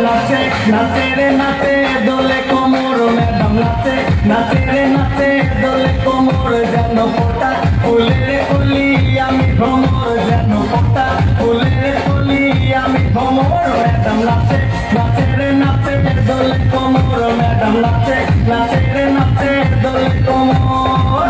নাচে নাচে রে নাচে দোলে কোমর ম্যাডাম নাচে নাচে রে নাচে দোলে কোমর যেন ফোটা ফুলের কলি আমি ভ্রমর যেন ফোটা ফুলের কলি আমি ভ্রমর ম্যাডাম নাচে নাচে রে নাচে দোলে কোমর ম্যাডাম নাচে নাচে রে নাচে দোলে কোমর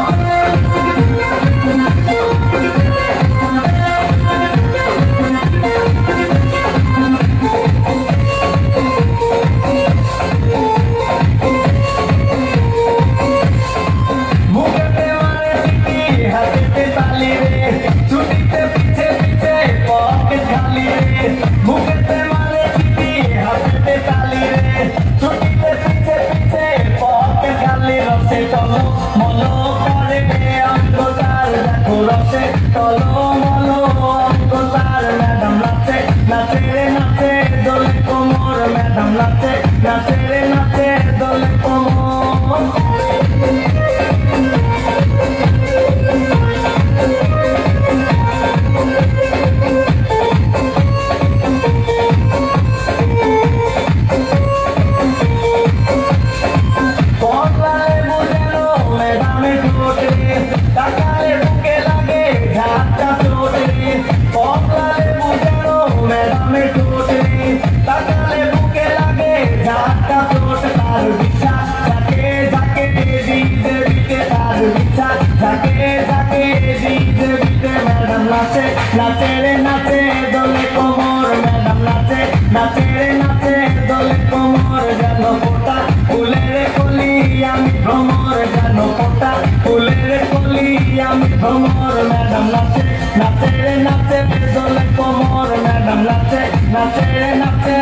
নাচে নাচে রে নাচে দোলে কোমর পগলালে বুঝানো ম্যাডামে ঠোঁটে তাকালে বুকে লাগে ঝাপটা চোটে পগলালে বুঝানো ম্যাডামে ঠোঁটে তাকালে বুকে লাগে ঝাপটা চোট তার বিছা যাকে যাকে দিতে দিতে তার বিছা যাকে যাকে দিতে দিতে ম্যাডাম নাচে নাচে রে নাচে দোলে কোমর ম্যাডাম নাচে নাচে রে নাচে দোলে কোমর যেন ফোটা ফুলের কলি আমি ভ্রমর যেন ফোটা ফুলের কলি আমি ভ্রমর ম্যাডাম নাচে নাচে রে নাচে দোলে কোমর ম্যাডাম নাচে নাচে রে নাচে